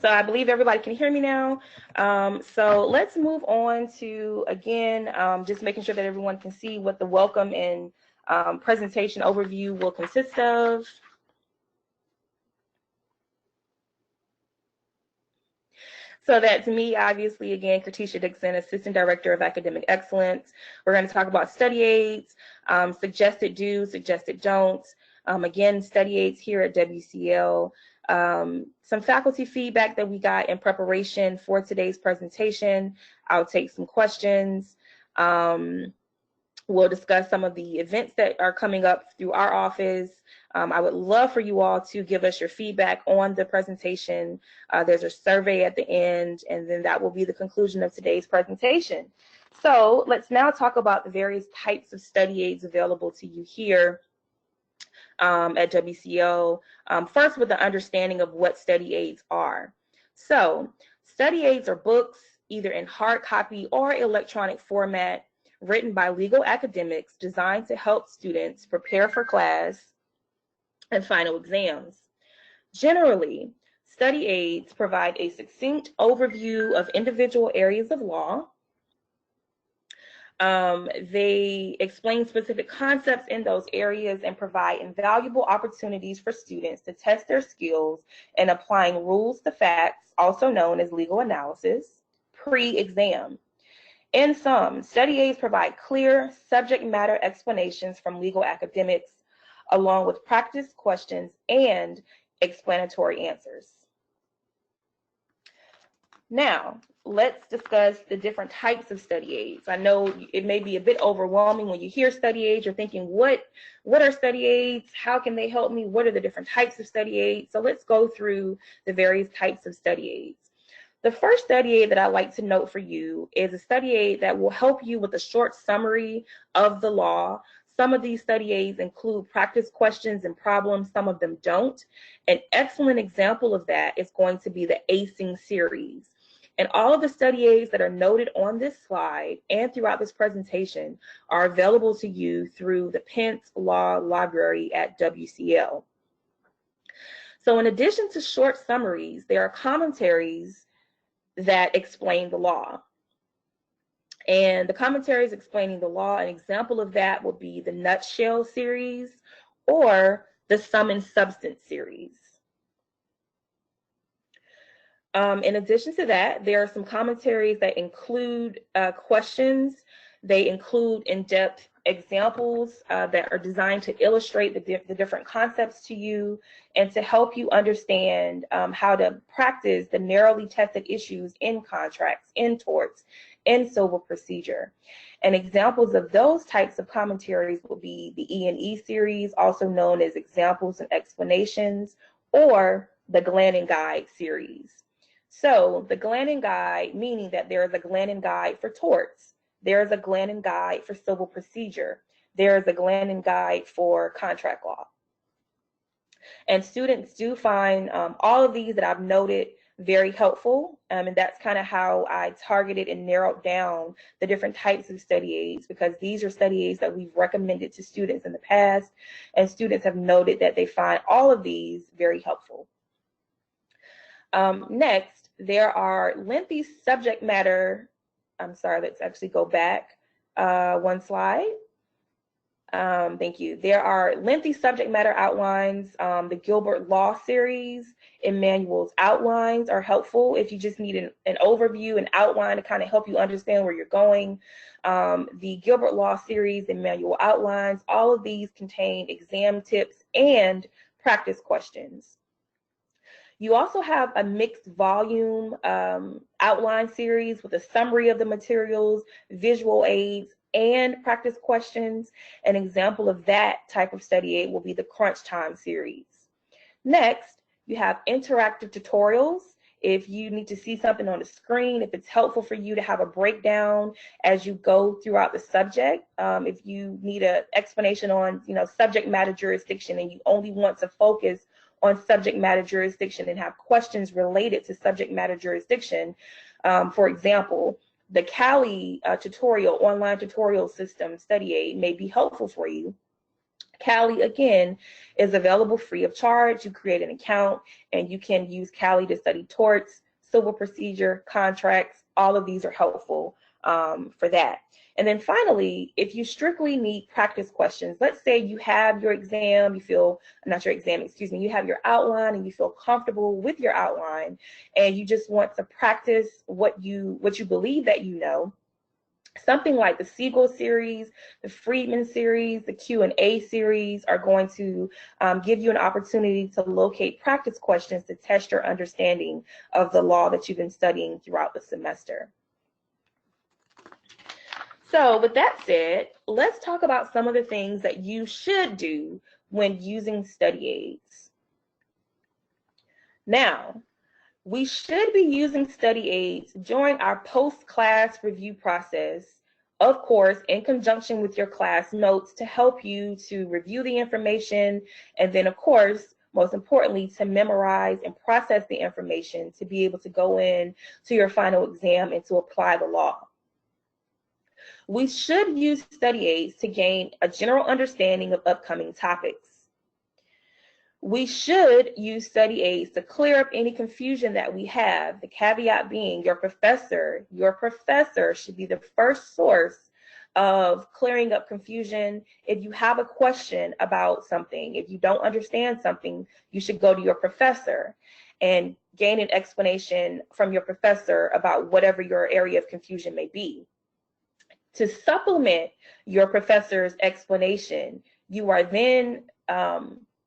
So I believe everybody can hear me now. So let's move on to, again, just making sure that everyone can see what the welcome and presentation overview will consist of. So that's me, obviously, again, Katisha Dixon, Assistant Director of Academic Excellence. We're going to talk about study aids, suggested do's, suggested don'ts, again, study aids here at WCL, some faculty feedback that we got in preparation for today's presentation. I'll take some questions. We'll discuss some of the events that are coming up through our office. I would love for you all to give us your feedback on the presentation. There's a survey at the end, and then that will be the conclusion of today's presentation. So let's now talk about the various types of study aids available to you here at WCO. First, with the understanding of what study aids are. So study aids are books, either in hard copy or electronic format, written by legal academics designed to help students prepare for class and final exams. Generally, study aids provide a succinct overview of individual areas of law. They explain specific concepts in those areas and provide invaluable opportunities for students to test their skills in applying rules to facts, also known as legal analysis, pre-exam. In sum, study aids provide clear subject matter explanations from legal academics, along with practice questions and explanatory answers. Now, let's discuss the different types of study aids. I know it may be a bit overwhelming when you hear study aids. You're thinking, what are study aids? How can they help me? What are the different types of study aids? So let's go through the various types of study aids. The first study aid that I'd like to note for you is a study aid that will help you with a short summary of the law. Some of these study aids include practice questions and problems, some of them don't. An excellent example of that is going to be the ACING series. And all of the study aids that are noted on this slide and throughout this presentation are available to you through the Pence Law Library at WCL. So in addition to short summaries, there are commentaries that explain the law. And the commentaries explaining the law, an example of that will be the Nutshell series or the Sum and Substance series. In addition to that, there are some commentaries that include questions. They include in-depth examples that are designed to illustrate the different concepts to you and to help you understand how to practice the narrowly tested issues in contracts, in torts, in civil procedure. And examples of those types of commentaries will be the E&E series, also known as Examples and Explanations, or the Glannon Guide series. So the Glannon Guide, meaning that there is a Glannon Guide for torts, there is a Glannon Guide for civil procedure, there is a Glannon Guide for contract law. And students do find all of these that I've noted very helpful, and that's kind of how I targeted and narrowed down the different types of study aids, because these are study aids that we've recommended to students in the past, and students have noted that they find all of these very helpful. Next, there are lengthy subject matter, I'm sorry, let's actually go back one slide. Thank you. There are lengthy subject matter outlines. The Gilbert Law series, Emmanuel's outlines are helpful if you just need an overview, an outline to kind of help you understand where you're going. The Gilbert Law series, Emmanuel outlines, all of these contain exam tips and practice questions. You also have a mixed volume outline series with a summary of the materials, visual aids, and practice questions. An example of that type of study aid will be the Crunch Time series. Next, you have interactive tutorials. If you need to see something on the screen, if it's helpful for you to have a breakdown as you go throughout the subject, if you need an explanation on, subject matter jurisdiction and you only want to focus on subject matter jurisdiction and have questions related to subject matter jurisdiction, for example, the Kali tutorial, online tutorial system study aid may be helpful for you Kali, again, is available free of charge. You create an account and you can use Kali to study torts, civil procedure, contracts. All of these are helpful for that. And then finally, if you strictly need practice questions, let's say you have your exam, you feel, not your exam, excuse me, you have your outline and you feel comfortable with your outline and you just want to practice what you believe that you know. Something like the Siegel series, the Friedman series, the Q&A series are going to give you an opportunity to locate practice questions to test your understanding of the law that you've been studying throughout the semester. So with that said, let's talk about some of the things that you should do when using study aids. Now, we should be using study aids during our post-class review process, of course, in conjunction with your class notes to help you to review the information, and then, of course, most importantly, to memorize and process the information to be able to go in to your final exam and to apply the law. We should use study aids to gain a general understanding of upcoming topics. We should use study aids to clear up any confusion that we have, the caveat being your professor should be the first source of clearing up confusion. If you have a question about something, if you don't understand something, you should go to your professor and gain an explanation from your professor about whatever your area of confusion may be. To supplement your professor's explanation, you are then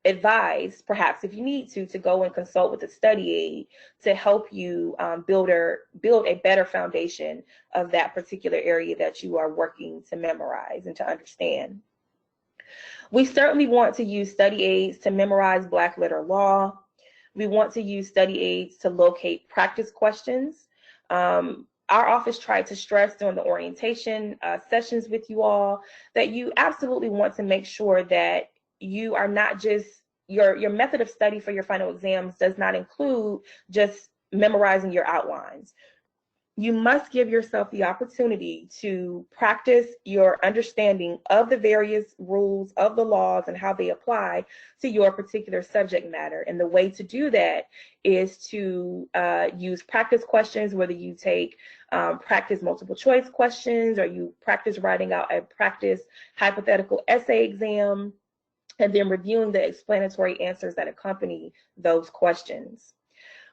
advised, perhaps if you need to go and consult with a study aid to help you build a better foundation of that particular area that you are working to memorize and to understand. We certainly want to use study aids to memorize Black letter law. We want to use study aids to locate practice questions. Our office tried to stress during the orientation sessions with you all that you absolutely want to make sure that you are not just, your method of study for your final exams does not include just memorizing your outlines. You must give yourself the opportunity to practice your understanding of the various rules of the laws and how they apply to your particular subject matter. And the way to do that is to use practice questions, whether you take practice multiple choice questions or you practice writing out a practice hypothetical essay exam, and then reviewing the explanatory answers that accompany those questions.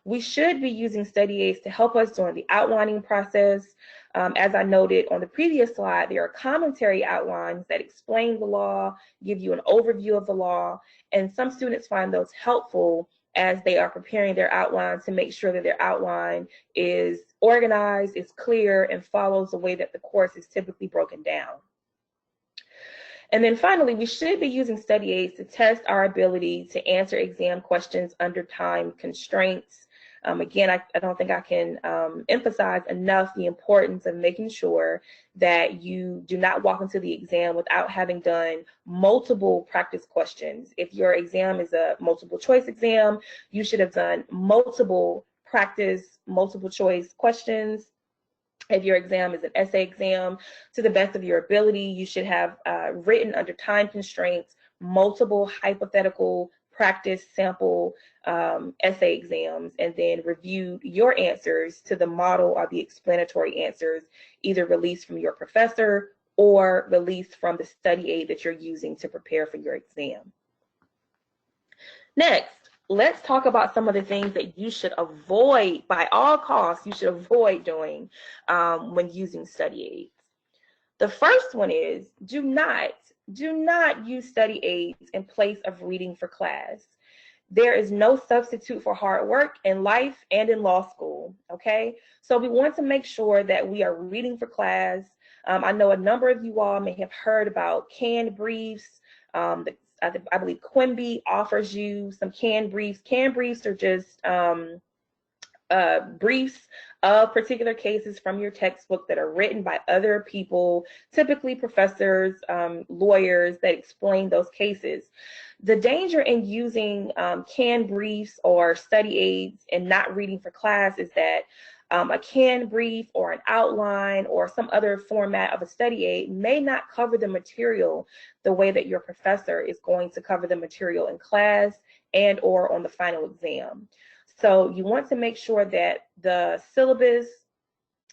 We should be using study aids to help us during the outlining process. As I noted on the previous slide, there are commentary outlines that explain the law, give you an overview of the law, and some students find those helpful as they are preparing their outline to make sure that their outline is organized, is clear, and follows the way that the course is typically broken down. And then finally, we should be using study aids to test our ability to answer exam questions under time constraints. Again, I don't think I can emphasize enough the importance of making sure that you do not walk into the exam without having done multiple practice questions. If your exam is a multiple choice exam, you should have done multiple practice multiple choice questions. If your exam is an essay exam, to the best of your ability, you should have written under time constraints multiple hypothetical practice sample essay exams, and then reviewed your answers to the model or the explanatory answers, either released from your professor or released from the study aid that you're using to prepare for your exam. Next, let's talk about some of the things that you should avoid, by all costs, you should avoid doing when using study aids. The first one is do not use study aids in place of reading for class. There is no substitute for hard work in life and in law school, okay? So we want to make sure that we are reading for class. I know a number of you all may have heard about canned briefs. I believe Quimby offers you some canned briefs. Canned briefs are just briefs of particular cases from your textbook that are written by other people, typically professors, lawyers, that explain those cases. The danger in using canned briefs or study aids and not reading for class is that a canned brief or an outline or some other format of a study aid may not cover the material the way that your professor is going to cover the material in class and or on the final exam. So you want to make sure that the syllabus,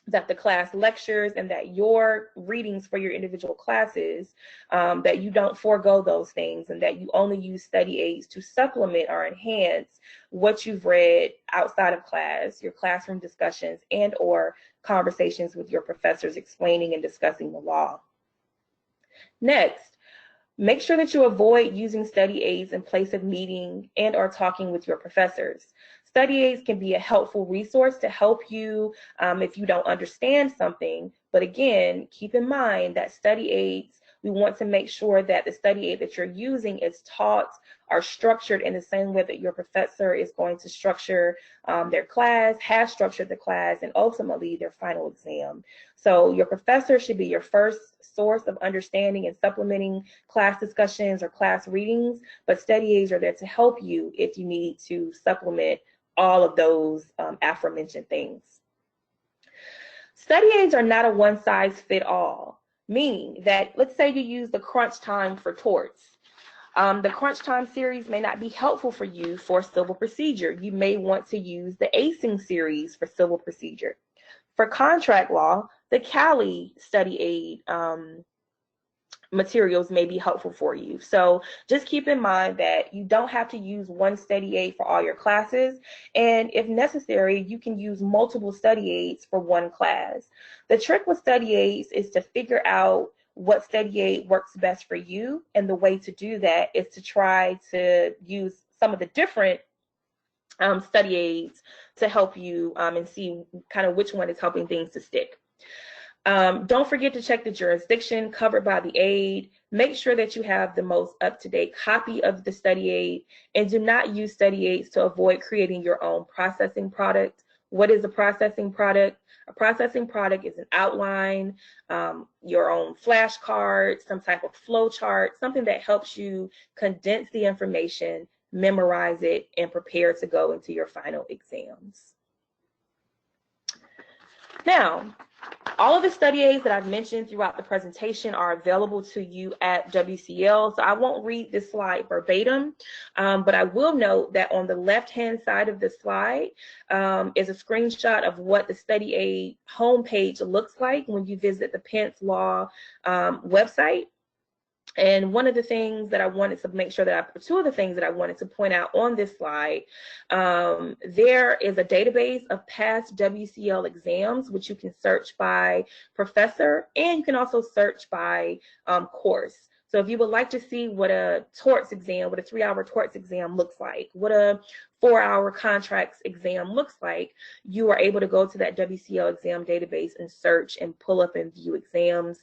that the class lectures, and that your readings for your individual classes, that you don't forego those things, and that you only use study aids to supplement or enhance what you've read outside of class, your classroom discussions, and or conversations with your professors explaining and discussing the law. Next, make sure that you avoid using study aids in place of meeting and or talking with your professors. Study aids can be a helpful resource to help you if you don't understand something. But again, keep in mind that study aids, we want to make sure that the study aid that you're using is taught or structured in the same way that your professor is going to structure their class, has structured the class, and ultimately their final exam. So your professor should be your first source of understanding and supplementing class discussions or class readings, but study aids are there to help you if you need to supplement all of those aforementioned things. Study aids are not a one-size-fits-all, meaning that let's say you use the Crunch Time for torts. The Crunch Time series may not be helpful for you for civil procedure. You may want to use the ACING series for civil procedure. For contract law, the Cali study aid materials may be helpful for you. So just keep in mind that you don't have to use one study aid for all your classes, and if necessary, you can use multiple study aids for one class. The trick with study aids is to figure out what study aid works best for you, and the way to do that is to try to use some of the different study aids to help you and see kind of which one is helping things to stick. Don't forget to check the jurisdiction covered by the aid. Make sure that you have the most up-to-date copy of the study aid, and do not use study aids to avoid creating your own processing product. What is a processing product? A processing product is an outline, your own flashcard, some type of flow chart, something that helps you condense the information, memorize it, and prepare to go into your final exams. Now, all of the study aids that I've mentioned throughout the presentation are available to you at WCL, so I won't read this slide verbatim, but I will note that on the left-hand side of the slide is a screenshot of what the study aid homepage looks like when you visit the Pence Law website. And one of the things that I wanted to make sure that two of the things that I wanted to point out on this slide, there is a database of past WCL exams, which you can search by professor, and you can also search by course. So if you would like to see what a torts exam, what a 3-hour torts exam looks like, what a 4-hour contracts exam looks like, you are able to go to that WCL exam database and search and pull up and view exams.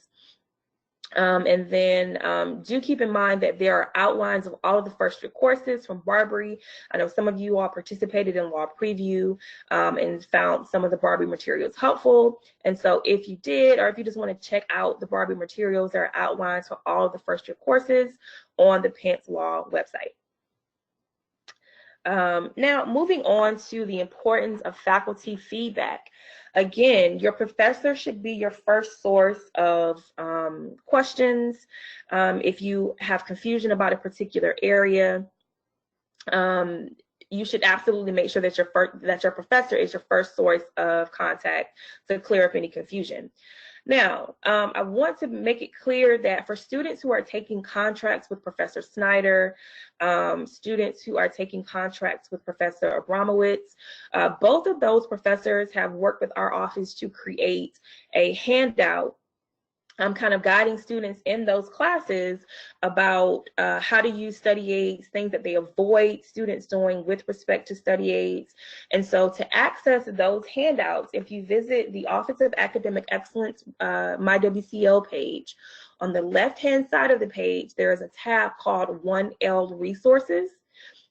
And then do keep in mind that there are outlines of all of the first year courses from Barbary. I know some of you all participated in Law Preview and found some of the Barbary materials helpful. And so if you did, or if you just want to check out the Barbary materials, there are outlines for all of the first year courses on the Pence Law website. Now, moving on to the importance of faculty feedback. Again, your professor should be your first source of questions. If you have confusion about a particular area, you should absolutely make sure that your professor is your first source of contact to clear up any confusion. Now, I want to make it clear that for students who are taking contracts with Professor Snyder, students who are taking contracts with Professor Abramowitz, both of those professors have worked with our office to create a handout kind of guiding students in those classes about how to use study aids, things that they avoid students doing with respect to study aids. And so to access those handouts, if you visit the Office of Academic Excellence My WCL page, on the left-hand side of the page, there is a tab called 1L Resources.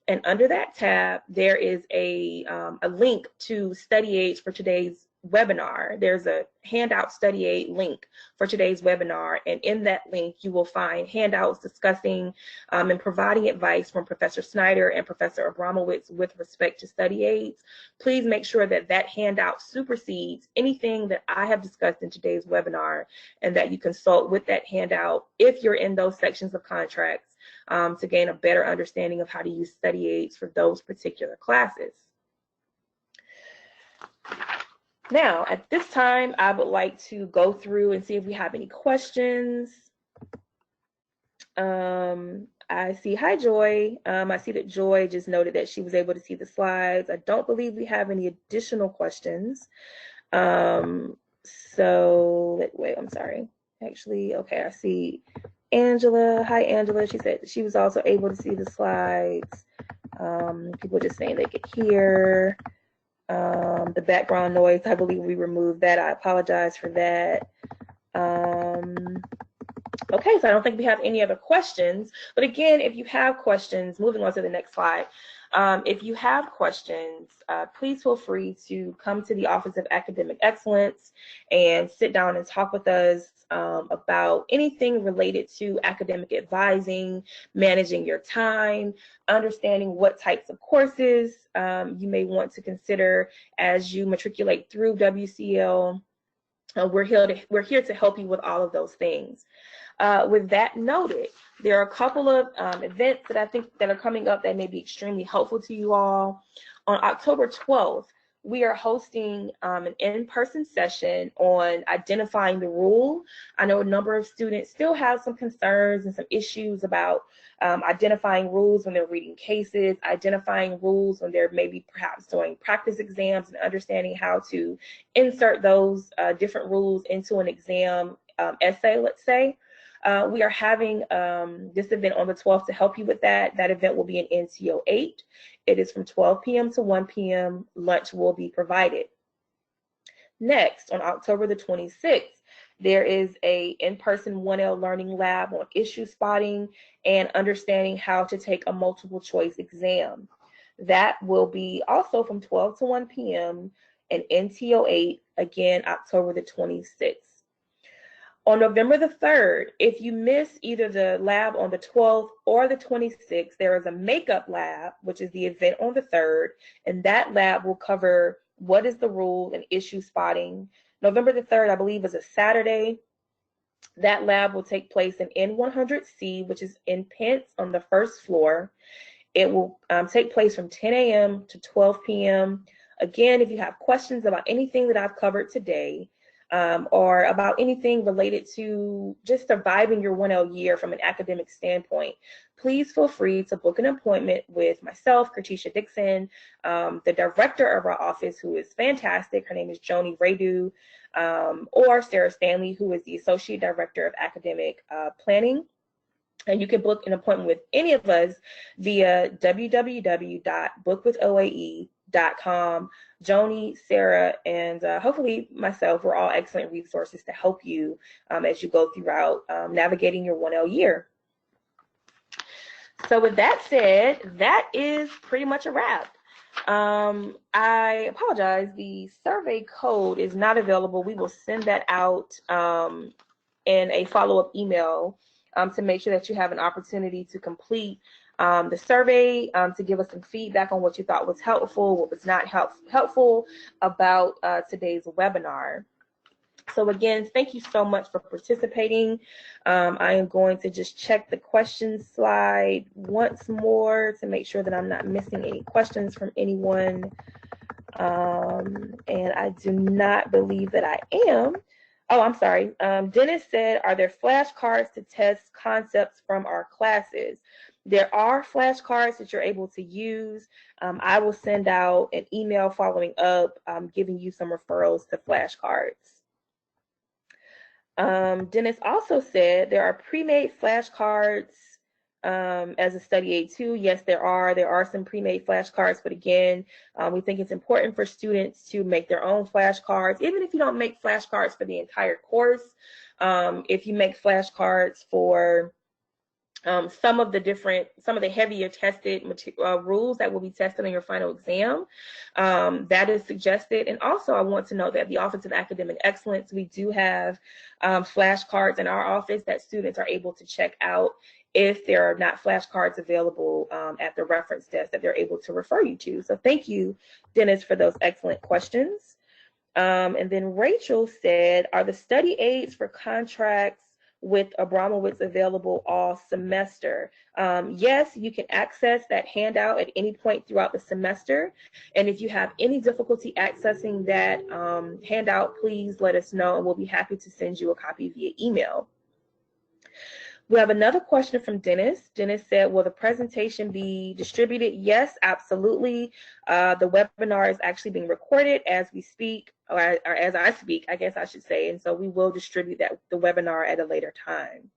And under that tab, there is a link to study aids for today's webinar. There's a handout study aid link for today's webinar. And in that link, you will find handouts discussing and providing advice from Professor Snyder and Professor Abramowitz with respect to study aids. Please make sure that that handout supersedes anything that I have discussed in today's webinar, and that you consult with that handout if you're in those sections of contracts to gain a better understanding of how to use study aids for those particular classes. Now, at this time, I would like to go through and see if we have any questions. I see, hi Joy. I see that Joy just noted that she was able to see the slides. I don't believe we have any additional questions. So, wait, I'm sorry. Actually, okay, I see Angela. Hi, Angela. She said she was also able to see the slides. People just saying they could hear. The background noise, I believe we removed that. I apologize for that. Okay, so I don't think we have any other questions. But again, if you have questions, moving on to the next slide. If you have questions, please feel free to come to the Office of Academic Excellence and sit down and talk with us about anything related to academic advising, managing your time, understanding what types of courses you may want to consider as you matriculate through WCL. We're here to help you with all of those things. With that noted, there are a couple of events that I think that are coming up that may be extremely helpful to you all. On October 12th, we are hosting an in-person session on identifying the rule. I know a number of students still have some concerns and some issues about identifying rules when they're reading cases, identifying rules when they're maybe perhaps doing practice exams, and understanding how to insert those different rules into an exam essay, let's say. We are having this event on the 12th to help you with that. That event will be in NTO 8. It is from 12 p.m. to 1 p.m. Lunch will be provided. Next, on October the 26th, there is a in-person 1L learning lab on issue spotting and understanding how to take a multiple choice exam. That will be also from 12 to 1 p.m. and NTO 8, again, October the 26th. On November the 3rd, if you miss either the lab on the 12th or the 26th, there is a makeup lab, which is the event on the 3rd, and that lab will cover what is the rule and issue spotting. November the 3rd, I believe, is a Saturday. That lab will take place in N100C, which is in Pence on the first floor. It will take place from 10 a.m. to 12 p.m. Again, if you have questions about anything that I've covered today, or about anything related to just surviving your 1L year from an academic standpoint, please feel free to book an appointment with myself, Kertisha Dixon, the director of our office, who is fantastic. Her name is Joni Radu, or Sarah Stanley, who is the Associate Director of Academic Planning. And you can book an appointment with any of us via www.bookwithoae.com. Joni, Sarah, and hopefully myself, we're all excellent resources to help you as you go throughout navigating your 1L year. So with that said, that is pretty much a wrap. I apologize, the survey code is not available. We will send that out in a follow-up email to make sure that you have an opportunity to complete the survey, to give us some feedback on what you thought was helpful, what was not helpful about today's webinar. So again, thank you so much for participating. I am going to just check the questions slide once more to make sure that I'm not missing any questions from anyone. And I do not believe that I am. Oh, I'm sorry. Dennis said, are there flashcards to test concepts from our classes? There are flashcards that you're able to use. I will send out an email following up, giving you some referrals to flashcards. Dennis also said there are pre-made flashcards as a study aid too. Yes, there are some pre-made flashcards, but again, we think it's important for students to make their own flashcards, even if you don't make flashcards for the entire course. If you make flashcards for some of the heavier tested rules that will be tested on your final exam. That is suggested. And also I want to note that the Office of Academic Excellence, we do have flashcards in our office that students are able to check out if there are not flashcards available at the reference desk that they're able to refer you to. So thank you, Dennis, for those excellent questions. And then Rachel said, are the study aids for contracts with Abramowitz available all semester? Yes, you can access that handout at any point throughout the semester. And if you have any difficulty accessing that handout, please let us know and we'll be happy to send you a copy via email. We have another question from Dennis. Dennis said, will the presentation be distributed? Yes, absolutely. The webinar is actually being recorded as we speak, or as I speak, I guess I should say. And so we will distribute the webinar at a later time.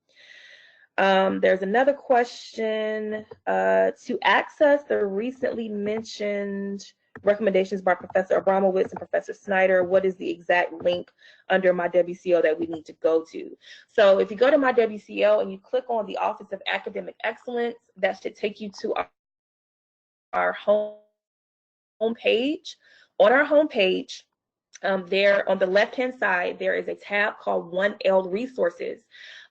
There's another question. To access the recently mentioned recommendations by Professor Abramowitz and Professor Snyder, what is the exact link under My WCO that we need to go to? So if you go to My WCO and you click on the Office of Academic Excellence, that should take you to our home page. On our home page, there on the left-hand side, there is a tab called 1L Resources.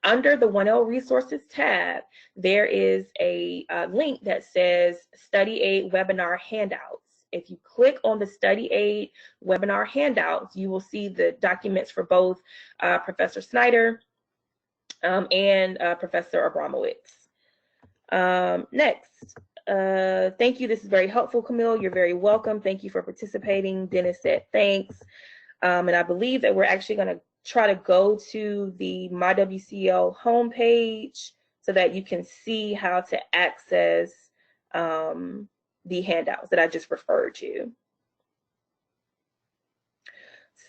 Under the 1L Resources tab, there is a link that says Study Aid Webinar Handouts. If you click on the Study Aid Webinar Handouts, you will see the documents for both Professor Snyder and Professor Abramowitz. Next. Thank you. This is very helpful, Camille. You're very welcome. Thank you for participating. Dennis said thanks. And I believe that we're actually going to try to go to the My WCO homepage so that you can see how to access the handouts that I just referred to.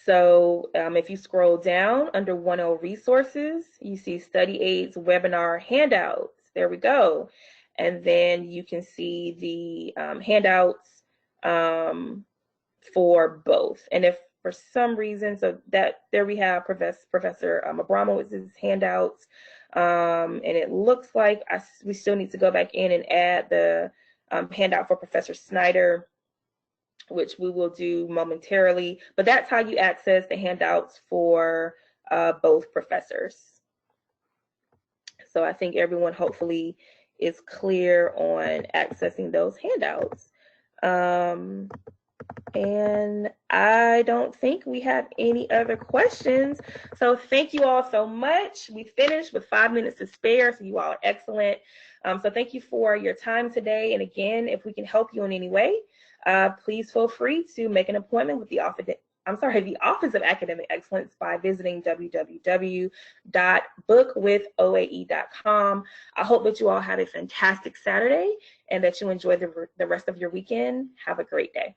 So if you scroll down under 1L Resources, you see Study Aids Webinar Handouts. There we go. And then you can see the handouts for both. And if for some reason, so that there we have Professor Abramowitz's handouts. And it looks like we still need to go back in and add the handout for Professor Snyder, which we will do momentarily. But that's how you access the handouts for both professors. So I think everyone hopefully is clear on accessing those handouts. And I don't think we have any other questions. So thank you all so much. We finished with 5 minutes to spare, so you all are excellent. So thank you for your time today. And again, if we can help you in any way, please feel free to make an appointment with the Office of Academic Excellence by visiting www.bookwithoae.com. I hope that you all have a fantastic Saturday and that you enjoy the rest of your weekend. Have a great day.